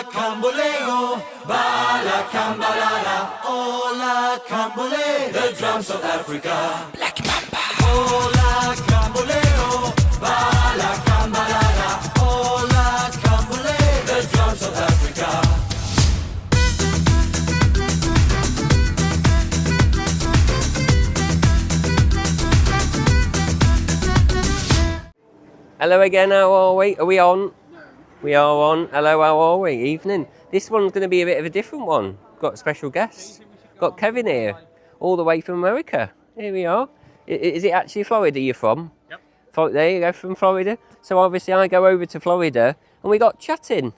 Ola Camboleo, Bala Cambalala, Ola Cambole, the drums of Africa. Black Mamba. Ola Camboleo, Bala Cambalala, Ola Cambole, the drums of Africa. Hello again, how are we? Are we on? We are on. Hello, how are we? Evening. This one's going to be a bit of a different one. Got a special guest. Got Kevin here, all the way from America. Here we are. Is it actually Florida you're from? Yep. There you go, from Florida. So obviously I go over to Florida and we got chatting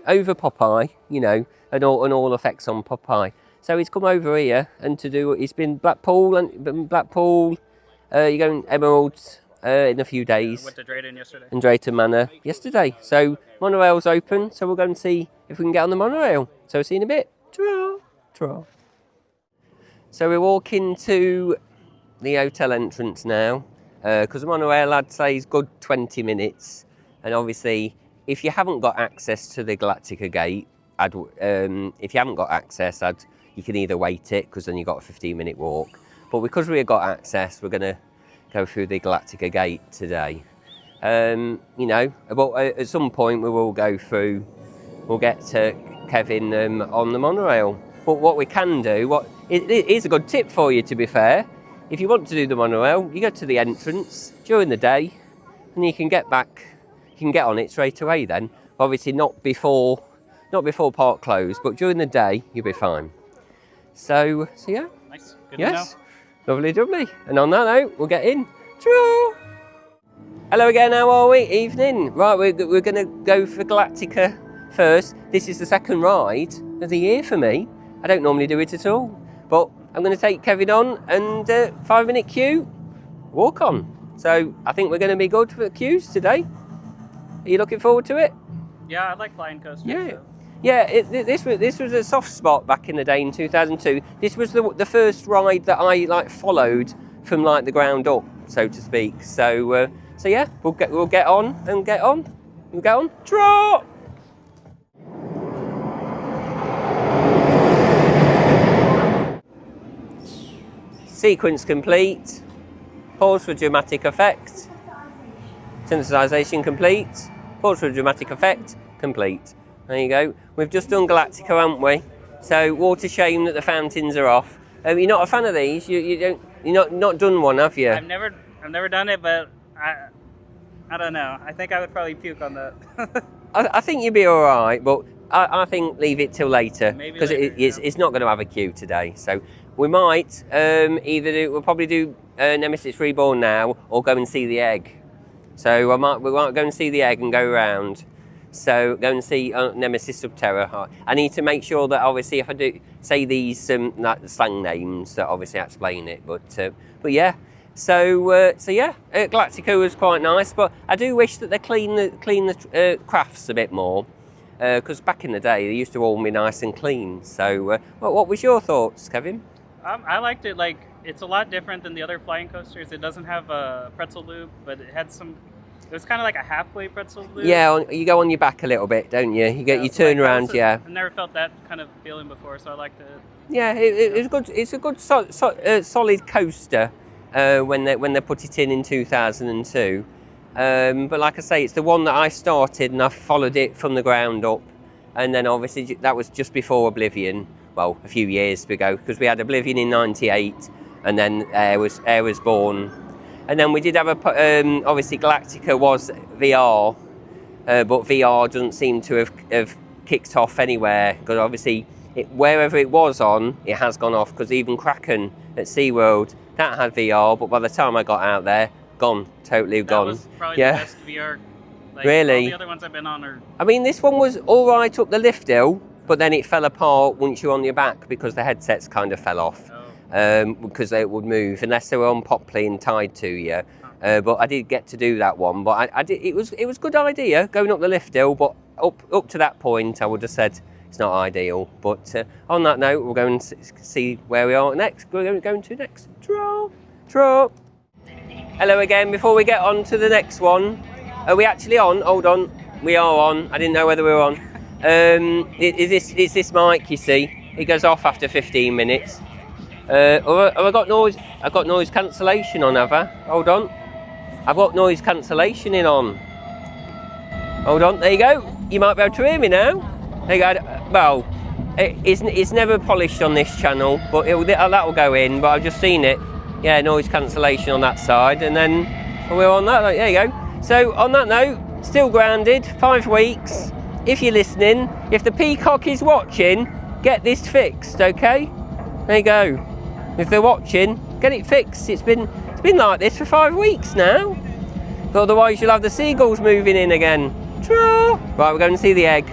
over Popeye, you know, and all effects on Popeye. So he's come over here and he's been Blackpool, you're going Emeralds, in a few days. Went to Drayton yesterday. And Drayton Manor yesterday. So monorail's open, so we'll go and see if we can get on the monorail. So see you in a bit. Ta-ra. Ta-ra. So we're walking to the hotel entrance now, because the monorail, I'd say, is good 20 minutes. And obviously, if you haven't got access to the Galactica gate, if you haven't got access, you can either wait it, because then you've got a 15-minute walk. But because we've got access, we're going to go through the Galactica gate today. You know, but at some point we will go through, we'll get to Kevin on the monorail. But what we can do, it is a good tip for you, to be fair. If you want to do the monorail, you go to the entrance during the day and you can get back, you can get on it straight away then. Obviously not before park close, but during the day you'll be fine. So yeah. Nice. Good yes. to know. Lovely, lovely. And on that note, we'll get in. Ta-ra! Hello again, how are we? Evening. Right, we're going to go for Galactica first. This is the second ride of the year for me. I don't normally do it at all. But I'm going to take Kevin on and 5-minute queue, walk on. So I think we're going to be good for queues today. Are you looking forward to it? Yeah, I like flying coasters. Yeah. So. Yeah, this was a soft spot back in the day in 2002. This was the first ride that I followed from the ground up, so to speak. So yeah, we'll get on and get on. We'll get on. Draw. Sequence complete. Pause for dramatic effect. Synthesization complete. Pause for dramatic effect. Complete. There you go. We've just done Galactica, haven't we? So, water shame that the fountains are off. You're not a fan of these? You're not done one, have you? I've never done it, but I don't know. I think I would probably puke on that. I think you'd be all right, but I think leave it till later because it's it's not going to have a queue today. So we might we'll probably do Nemesis Reborn now, or go and see the egg. So we might go and see the egg and go around. So go and see Nemesis Subterror. I need to make sure that obviously if I do say these slang names, that obviously I explain it. But yeah. So yeah, Galactica was quite nice, but I do wish that they clean the crafts a bit more, because back in the day they used to all be nice and clean. So what was your thoughts, Kevin? I liked it. It's a lot different than the other flying coasters. It doesn't have a pretzel loop, but it had some. It was kind of like a halfway pretzel loop. Yeah, you go on your back a little bit, don't you? You turn around, yeah. I've never felt that kind of feeling before, so I liked it. Yeah, it's good. It's a good solid coaster when they put it in 2002. But like I say, it's the one that I started and I followed it from the ground up. And then obviously that was just before Oblivion. Well, a few years ago, because we had Oblivion in '98, and then Air was born. And then we did have obviously Galactica was VR, but VR doesn't seem to have kicked off anywhere, because obviously wherever it was on, it has gone off, because even Kraken at SeaWorld, that had VR, but by the time I got out there, totally gone. That was probably the best VR. Really? All the other ones I've been on are... I mean, this one was all right up the lift hill, but then it fell apart once you're on your back, because the headsets kind of fell off. Because they would move unless they were on Popley and tied to you. But I did get to do that one. But I did. It was a good idea going up the lift hill. But up to that point, I would have said it's not ideal. But on that note, we'll go and see where we are next. We're going to next. Draw. Hello again. Before we get on to the next one, are we actually on? Hold on. We are on. I didn't know whether we were on. It's this mic, you see. It goes off after 15 minutes. Have I got noise? I've got noise cancellation on, have I? Hold on. I've got noise cancellation on. Hold on, there you go. You might be able to hear me now. There you go. Well, it's never polished on this channel, but that will go in. But I've just seen it. Yeah, noise cancellation on that side, and then we're on that. There you go. So on that note, still grounded, 5 weeks. If you're listening, if the peacock is watching, get this fixed, okay? There you go. If they're watching, get it fixed. It's been like this for 5 weeks now. But otherwise you'll have the seagulls moving in again. Ta-ra! Right, we're going to see the egg.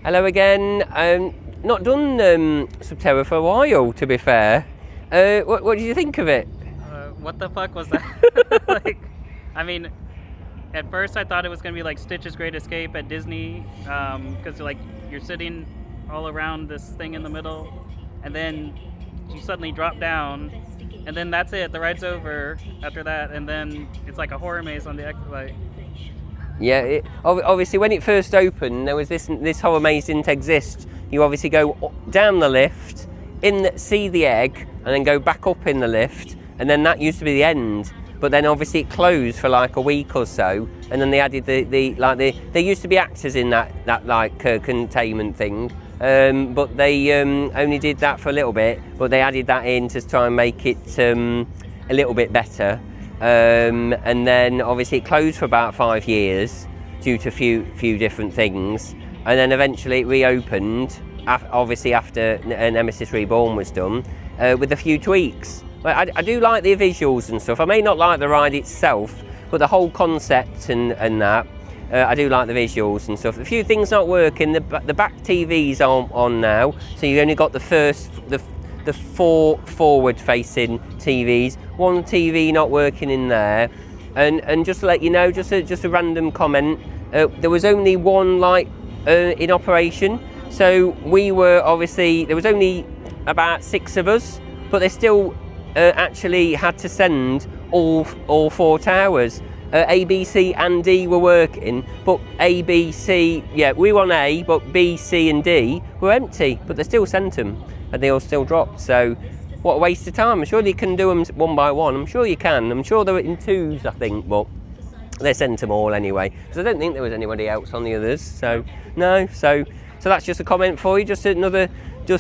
Hello again. Not done Subterror for a while, to be fair. What did you think of it? What the fuck was that? Like, I mean, at first I thought it was gonna be like Stitch's Great Escape at Disney, because like you're sitting all around this thing in the middle, and then you suddenly drop down, and then that's it. The ride's over after that, and then it's like a horror maze on the exit. Like, yeah, obviously when it first opened, there was this horror maze didn't exist. You obviously go down the lift, see the egg, and then go back up in the lift, and then that used to be the end. But then obviously it closed for like a week or so, and then they added there used to be actors in that like containment thing, but they only did that for a little bit. But they added that in to try and make it a little bit better. And then obviously it closed for about 5 years due to a few different things, and then eventually it reopened obviously after Nemesis Reborn was done, with a few tweaks. But I do like the visuals and stuff. I may not like the ride itself, but the whole concept and that, I do like the visuals and stuff. A few things not working. The back TVs aren't on now, so you only got the four forward-facing TVs. One TV not working in there, and just to let you know, just a random comment. There was only one light in operation, so we were obviously there was only about 6 of us, but they still actually had to send all 4 towers. A, B, C, and D were working, but A, B, C, yeah, we were on A, but B, C, and D were empty, but they still sent them, and they all still dropped. So what a waste of time. I'm sure you can do them one by one. I'm sure you can. I'm sure they were in 2s, I think, but they sent them all anyway, because I don't think there was anybody else on the others. So no, so that's just a comment for you, just another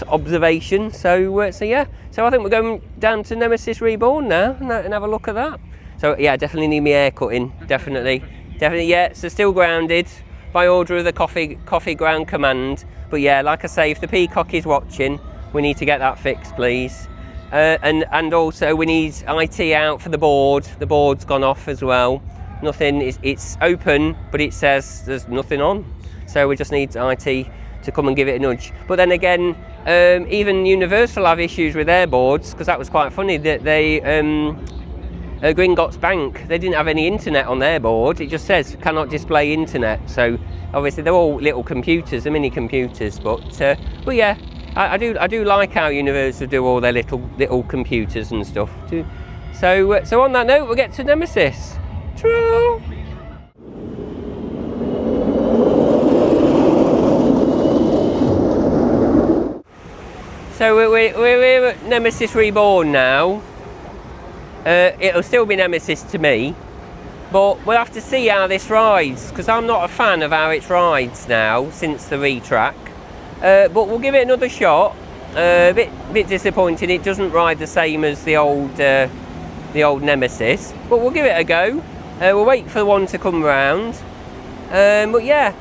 observation. So yeah, so I think we're going down to Nemesis Reborn now and have a look at that. So yeah, definitely need my hair cutting, definitely. Definitely, yeah. So still grounded by order of the coffee ground command. But yeah, like I say, if the Peacock is watching, we need to get that fixed, please. And also we need IT out for the board. The board's gone off as well. Nothing. It's open, but it says there's nothing on. So we just need IT to come and give it a nudge. But then again, even Universal have issues with their boards, because that was quite funny that they. Gringotts Bank, they didn't have any internet on their board. It just says cannot display internet. So obviously they're all little computers, they're mini computers. But yeah, I do like how Universal do all their little computers and stuff too. So on that note, we'll get to Nemesis. True. So we're at Nemesis Reborn now. It'll still be Nemesis to me, but we'll have to see how this rides, because I'm not a fan of how it rides now since the retrack. But we'll give it another shot. A bit disappointing, it doesn't ride the same as the old Nemesis, but we'll give it a go. We'll wait for one to come round. But yeah,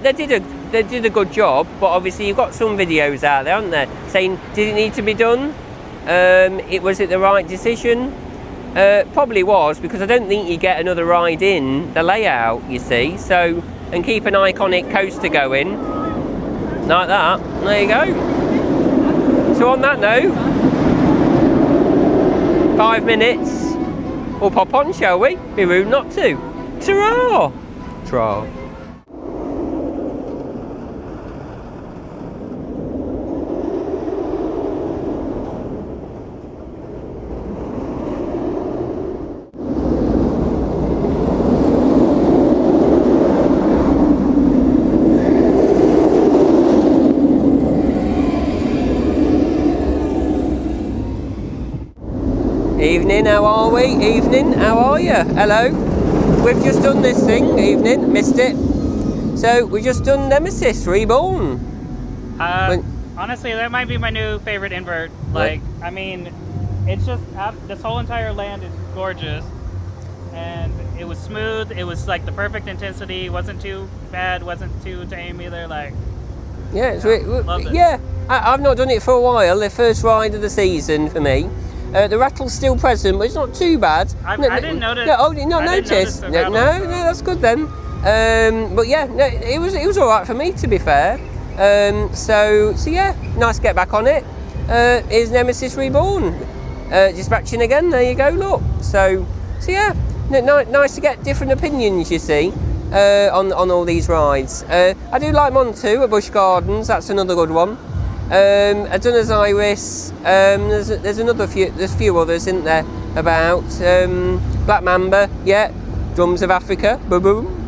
they did a good job. But obviously you've got some videos out there, aren't there, saying did it need to be done? Was it the right decision? Probably was, because I don't think you get another ride in the layout, you see. So, and keep an iconic coaster going like that. There you go. So on that note, 5 minutes, we'll pop on, shall we? Be rude not to. Ta-ra! Ta-ra. Evening, how are we? Evening, how are you? Hello. We've just done this thing. Evening, missed it. So we've just done Nemesis Reborn. Honestly, that might be my new favorite invert. Like, I mean, it's just this whole entire land is gorgeous, and it was smooth. It was like the perfect intensity. Wasn't too bad. Wasn't too tame either. Like, yeah, loved it. Yeah. I've not done it for a while. The first ride of the season for me. The rattle's still present, but it's not too bad. I didn't notice. No, oh, did not notice? No, that's good then. But yeah, no, it was all right for me, to be fair. So yeah, nice to get back on it. Here's Nemesis Reborn, dispatching again. There you go. Look. So yeah, nice to get different opinions. You see, on all these rides. I do like Montu at Busch Gardens. That's another good one. Aduna's Iris, there's a few others, isn't there, about Black Mamba, yeah, Drums of Africa, boom boom.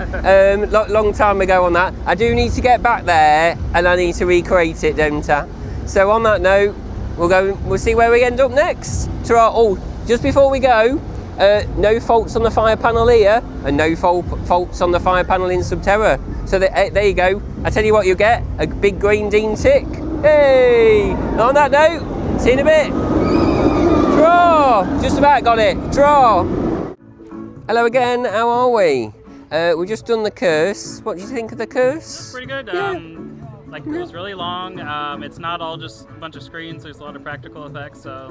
Long time ago on that. I do need to get back there, and I need to recreate it, don't I? So on that note, we'll see where we end up next. Oh, just before we go, no faults on the fire panel here, and no faults on the fire panel in Subterror. So there you go. I tell you what you get, a big green Dean tick. Hey! On that note, see you in a bit. Draw! Just about got it. Draw! Hello again, how are we? We've just done the curse. What did you think of the curse? Pretty good. Yeah. It was really long. It's not all just a bunch of screens. There's a lot of practical effects. So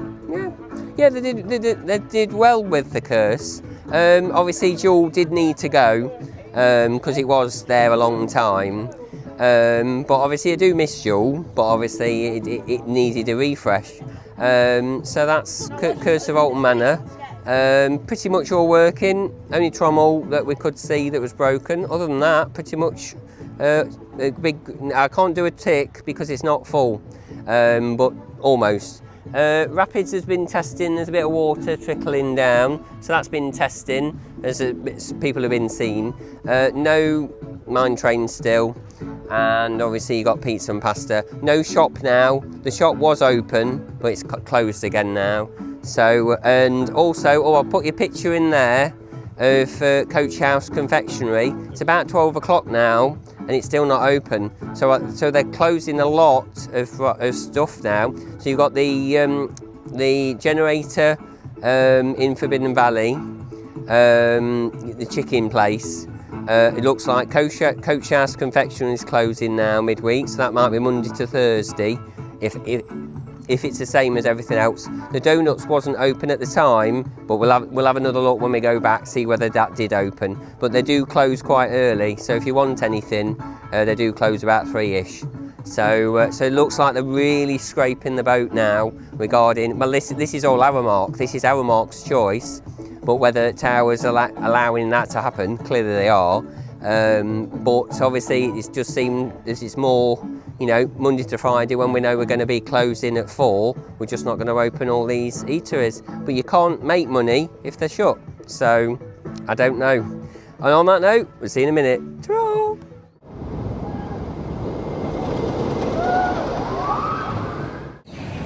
yeah, they did well with the curse. Obviously, Jewel did need to go because it was there a long time. But obviously I do miss Jewel, but obviously it needed a refresh. So that's Curse of Alton Manor. Pretty much all working. Only trommel that we could see that was broken. Other than that, pretty much I can't do a tick because it's not full, but almost. Rapids has been testing. There's a bit of water trickling down, so that's been testing as people have been seen. No mine train still. And obviously you got pizza and pasta. No shop now. The shop was open, but it's closed again now. So, and also, I'll put your picture in there of Coach House Confectionery. It's about 12 o'clock now, and it's still not open. So they're closing a lot of stuff now. So you've got the generator in Forbidden Valley, the chicken place. It looks like Coach House Confectionery is closing now midweek, so that might be Monday to Thursday, if it's the same as everything else. The Donuts wasn't open at the time, but we'll have another look when we go back, see whether that did open. But they do close quite early, so if you want anything, they do close about 3ish. So it looks like they're really scraping the boat now regarding, well, this is all Aramark. This is Aramark's choice, but whether Towers are allowing that to happen, clearly they are. But obviously it's just seemed this is more, you know, Monday to Friday when we know we're going to be closing at 4. We're just not going to open all these eateries. But you can't make money if they're shut. So I don't know. And on that note, we'll see you in a minute. Ta-ra!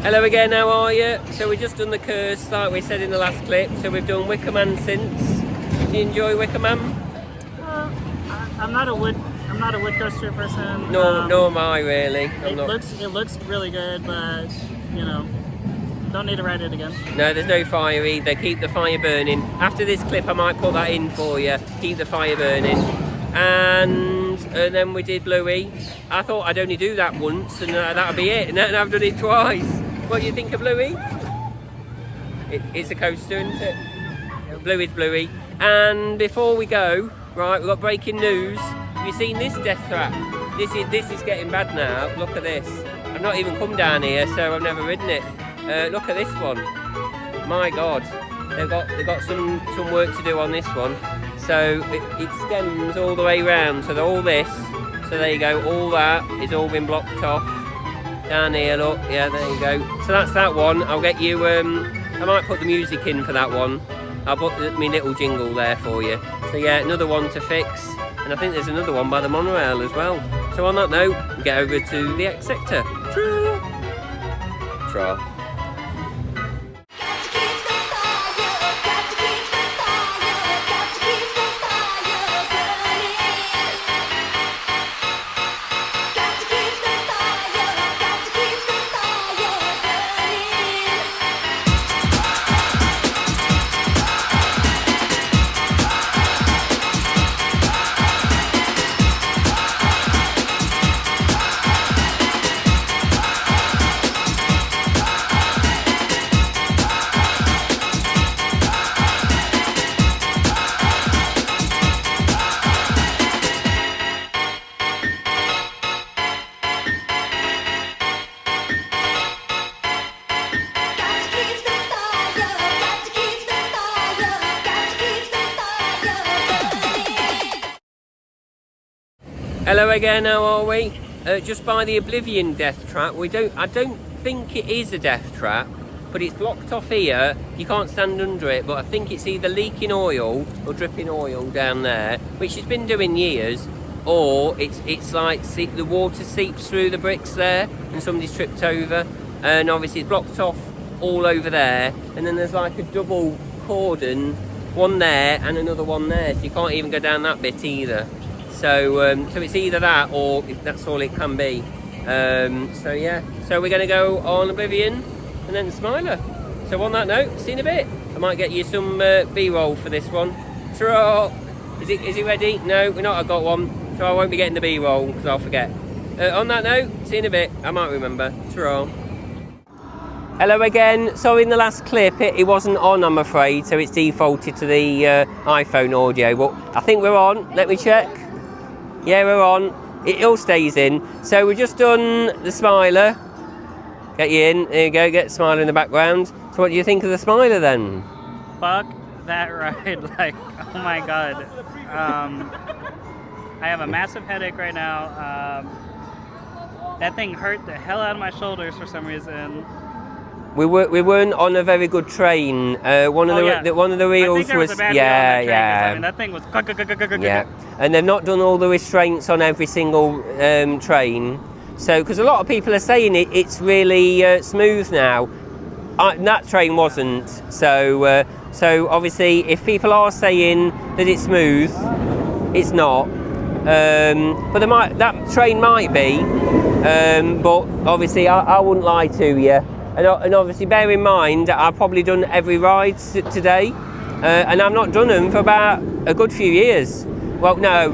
Hello again, how are you? So we've just done the curse like we said in the last clip. So we've done Wicker Man since. Do you enjoy Wicker Man? I'm not a wood coaster person. Nor am I really. It looks really good, but you know, don't need to ride it again. No, there's no fire either. Keep the fire burning. After this clip, I might put that in for you. Keep the fire burning. And then we did Bluey. I thought I'd only do that once, and that would be it. And then I've done it twice. What do you think of Bluey? It's a coaster, isn't it? Bluey's Bluey. And before we go, right, we've got breaking news. Have you seen this death trap? This is getting bad now. Look at this. I've not even come down here, so I've never ridden it. Look at this one. My God, they've got some work to do on this one. So it stems all the way round. So all this. So there you go. All that is all been blocked off. Down here, look. Yeah, there you go. So that's that one. I'll get you. I might put the music in for that one. I'll put my little jingle there for you. So yeah, another one to fix. And I think there's another one by the monorail as well. So on that note, we get over to the X sector. Tra. Tra. Hello again, how are we? Just by the Oblivion death trap. I don't think it is a death trap, but it's blocked off here. You can't stand under it, but I think it's either leaking oil or dripping oil down there, which it's been doing years, or it's like the water seeps through the bricks there and somebody's tripped over, and obviously it's blocked off all over there, and then there's like a double cordon, one there and another one there, so you can't even go down that bit either. So it's either that or that's all it can be. So yeah, so we're going to go on Oblivion and then the Smiler. So on that note, see you in a bit. I might get you some B-roll for this one. Ta-ra! Is it ready? No, we're not. I've got one, so I won't be getting the B-roll because I'll forget. On that note, see you in a bit. I might remember. Ta-ra! Hello again. So in the last clip, it wasn't on, I'm afraid, so it's defaulted to the iPhone audio. But I think we're on. Let me check. Yeah, we're on. It all stays in. So we've just done the Smiler. Get you in. There you go. Get the Smiler in the background. So what do you think of the Smiler then? Fuck that ride. Like, oh my God. I have a massive headache right now. That thing hurt the hell out of my shoulders for some reason. We weren't on a very good train. One of the reels was yeah. I mean, that thing was yeah. And they've not done all the restraints on every single train. So because a lot of people are saying it's really smooth now. That train wasn't. So obviously, if people are saying that it's smooth, it's not. But that train might be. But obviously, I wouldn't lie to you. And obviously, bear in mind, I've probably done every ride today, and I've not done them for about a good few years. well, no,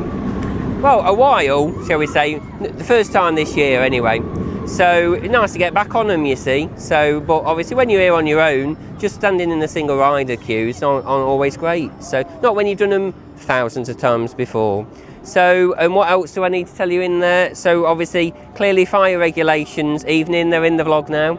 well, a while, shall we say, the first time this year anyway. So nice to get back on them, you see. So, but obviously when you're here on your own, just standing in the single rider queues aren't always great. So not when you've done them thousands of times before. So, and what else do I need to tell you in there? So obviously, clearly fire regulations, evening, they're in the vlog now.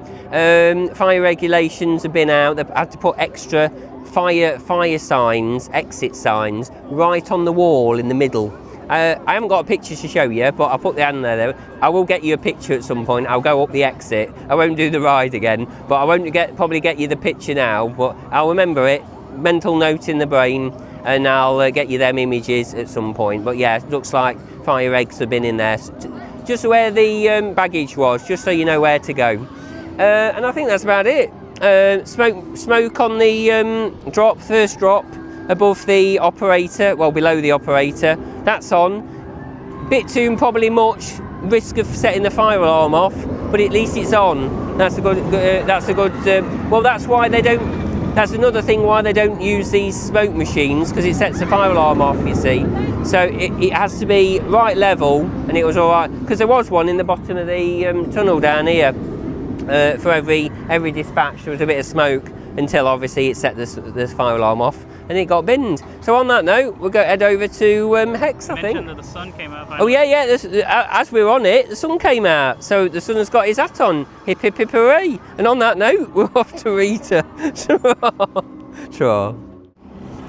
Fire regulations have been out. They've had to put extra fire signs, exit signs, right on the wall in the middle. I haven't got a picture to show you, but I'll put the hand there. I will get you a picture at some point. I'll go up the exit. I won't do the ride again, but I won't probably get you the picture now, but I'll remember it, mental note in the brain, and I'll get you them images at some point. But yeah, it looks like fire eggs have been in there, just where the baggage was, just so you know where to go. And I think that's about it. Smoke on the first drop above the operator, well below the operator, that's on. Bit too probably much risk of setting the fire alarm off, but at least it's on. That's a good. Well, that's why they don't. That's another thing why they don't use these smoke machines, because it sets the fire alarm off, you see. So it has to be right level, and it was all right because there was one in the bottom of the tunnel down here. For every dispatch there was a bit of smoke until obviously it set the fire alarm off and it got binned. So on that note, we'll go head over to Hex, I think. You mentioned that the sun came out. Oh yeah, as we're on it, the sun came out. So the sun has got his hat on. Hip hip hip hooray. And on that note, we're off to Rita. Sure.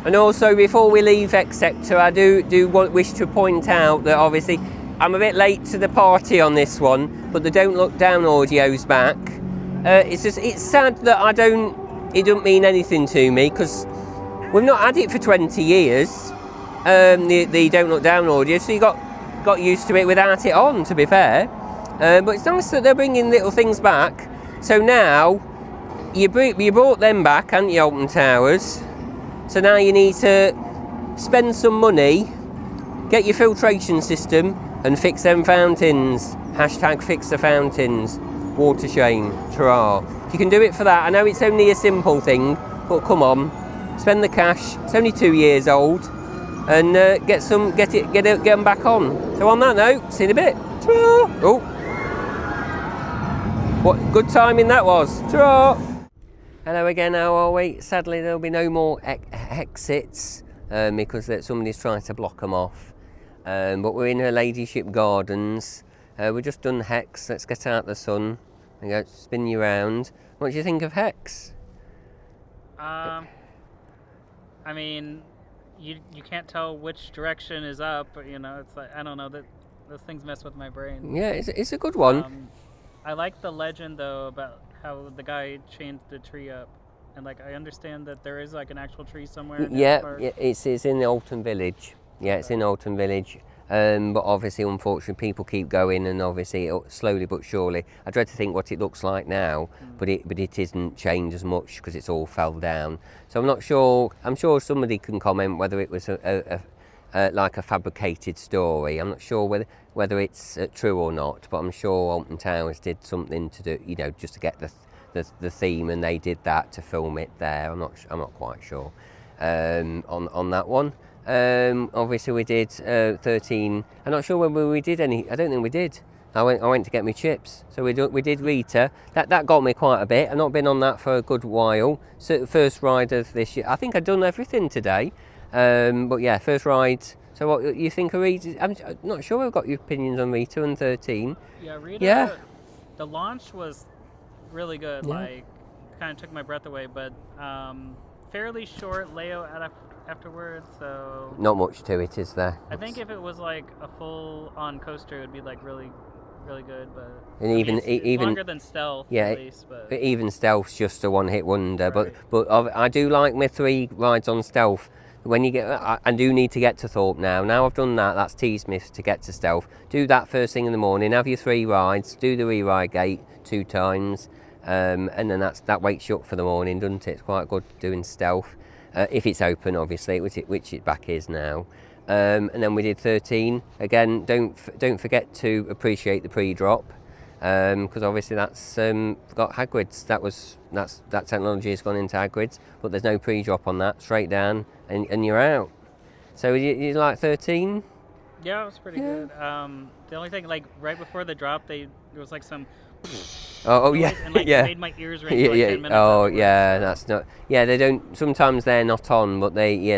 And also, before we leave Hex Sector, I do wish to point out that obviously I'm a bit late to the party on this one, but the Don't Look Down audio's back. It's sad that it doesn't mean anything to me, because we've not had it for 20 years, the Don't Look Down audio, so you got used to it without it on, to be fair. But it's nice that they're bringing little things back. So now, you brought them back, haven't you, Alton Towers? So now you need to spend some money, get your filtration system, and fix them fountains. Hashtag fix the fountains. Water shame. Ta-ra. If you can do it for that, I know it's only a simple thing, but come on, spend the cash. It's only 2 years old, and get them back on. So on that note, see you in a bit. Ta-ra. Oh, what good timing that was. Ta-ra. Hello again. How are we? Sadly, there'll be no more exits because somebody's trying to block them off. But we're in Her Ladyship Gardens. We've just done Hex. Let's get out the sun and go spin you round. What do you think of Hex? I mean, you can't tell which direction is up. You know, it's like, I don't know, that those things mess with my brain. Yeah, it's a good one. I like the legend though about how the guy chained the tree up, and like I understand that there is like an actual tree somewhere. Yeah, it's in the Alton Village. Yeah, it's in Alton Village. But obviously, unfortunately, people keep going, and obviously, slowly but surely. I dread to think what it looks like now, but it isn't changed as much because it's all fell down. So I'm not sure. I'm sure somebody can comment whether it was like a fabricated story. I'm not sure whether it's true or not, but I'm sure Alton Towers did something to do, you know, just to get the theme, and they did that to film it there. I'm not quite sure on that one. Obviously we did 13. I'm not sure whether we did any. I don't think we did. I went to get me chips. So we did Rita. That got me quite a bit. I've not been on that for a good while. So first ride of this year. I think I've done everything today. But yeah, first ride. So what you think of Rita? I'm not sure I've got your opinions on Rita and 13. Yeah, Rita. Yeah. The launch was really good. Yeah. Like, kind of took my breath away, but fairly short layout afterwards, so Not much to it, is there? I think if it was like a full-on coaster, it would be like really, really good. But And it's longer than Stealth, yeah, at least. But even Stealth's just a one-hit wonder. Right. But I do like my 3 rides on Stealth. When you get, I do need to get to Thorpe now. Now I've done that. That's T-Smiths to get to Stealth. Do that first thing in the morning. Have your 3 rides. Do the re-ride gate 2 times, and then that wakes you up for the morning, doesn't it? It's quite good doing Stealth. If it's open, obviously, which it back is now. And then we did 13. Again, don't forget to appreciate the pre-drop, because obviously that's got Hagrid's. That technology has gone into Hagrid's, but there's no pre-drop on that. Straight down, and you're out. So you like 13? Yeah, it was pretty good. The only thing, like right before the drop, there was like some. Oh yeah, noise, and like yeah. it made my ears ring for like 10 minutes. Oh afterwards. yeah, that's not. Yeah, they don't. Sometimes they're not on, but they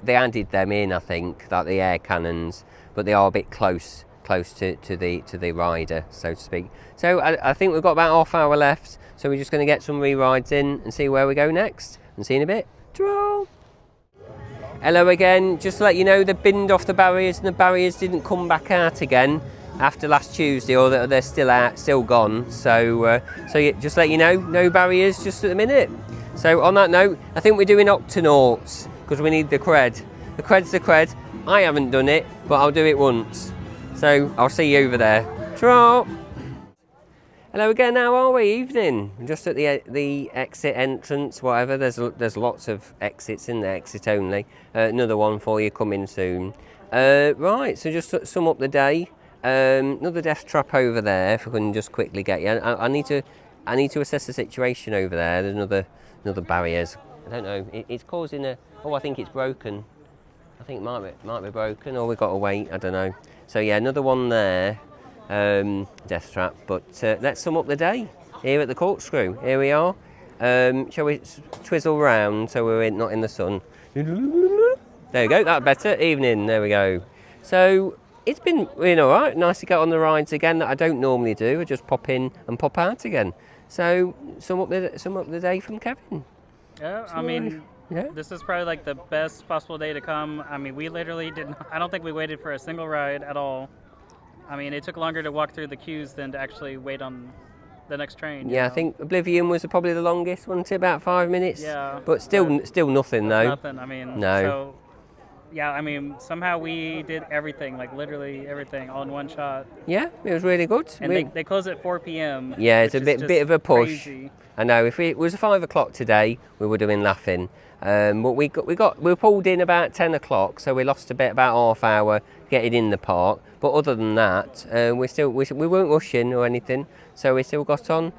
added them in. I think like the air cannons, but they are a bit close to the rider, so to speak. So I think we've got about half hour left. So we're just going to get some re-rides in and see where we go next. And see you in a bit. Ta-ra! Hello again. Just to let you know, they've binned off the barriers, and the barriers didn't come back out again after last Tuesday, or they're still out, still gone. So yeah, just let you know, no barriers just at the minute. So on that note, I think we're doing Octonauts because we need the cred. The cred's the cred. I haven't done it, but I'll do it once. So I'll see you over there. Ta-ra! Hello again. How are we? Evening. Just at the exit entrance. Whatever. There's lots of exits in there. Exit only. Another one for you coming soon. Right. So just to sum up the day. Another death trap over there. If I can just quickly get you. I need to assess the situation over there. There's another barriers. I don't know. It's causing a. Oh, I think it's broken. I think it might be broken, or we've got to wait. I don't know. So yeah, another one there. Death trap. But let's sum up the day here at the corkscrew. Here we are. Shall we twizzle round so we're not in the sun? There we go. That's better. Evening. There we go. So. It's been all right. Nice to get on the rides again that I don't normally do. I just pop in and pop out again. So sum up the day from Kevin. Yeah, I mean, this is probably like the best possible day to come. I mean, we literally didn't. I don't think we waited for a single ride at all. I mean, it took longer to walk through the queues than to actually wait on the next train. Yeah, I think Oblivion was probably the longest, wasn't it? About 5 minutes. Yeah. But still nothing though. Nothing. I mean, no. So, yeah, I mean, somehow we did everything, like literally everything, all in one shot. Yeah, it was really good. And they close at 4 p.m. Yeah, it's a bit of a push. Crazy. I know. If it was 5 o'clock today, we would have been laughing. But we were pulled in about 10 o'clock, so we lost about half hour getting in the park. But other than that, we weren't rushing or anything, so we still got on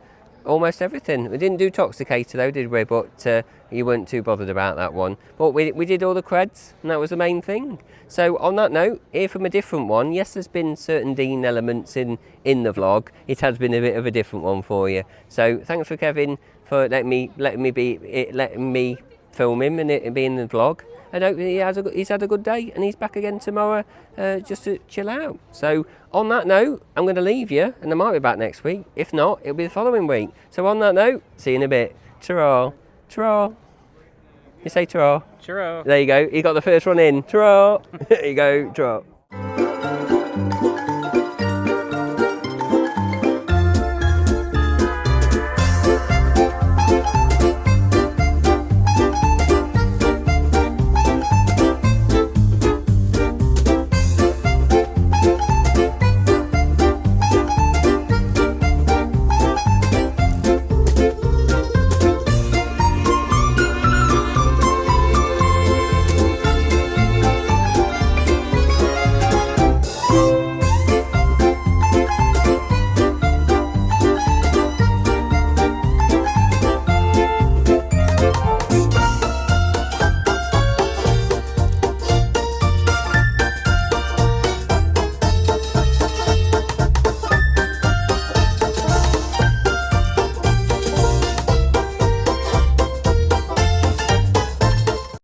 almost everything. We didn't do Toxicator though, did we? But you weren't too bothered about that one. But we did all the creds, and that was the main thing. So on that note, here from a different one. Yes, there's been certain Dean elements in the vlog. It has been a bit of a different one for you. So thanks for Kevin for letting me film him and it be in the vlog. I hope he's had a good day, and he's back again tomorrow just to chill out. So on that note, I'm going to leave you, and I might be back next week. If not, it'll be the following week. So on that note, see you in a bit. Ta-ra. Ta-ra. You say ta-ra. Churro. There you go. You got the first one in. Ta-ra. There you go. Ta-ra.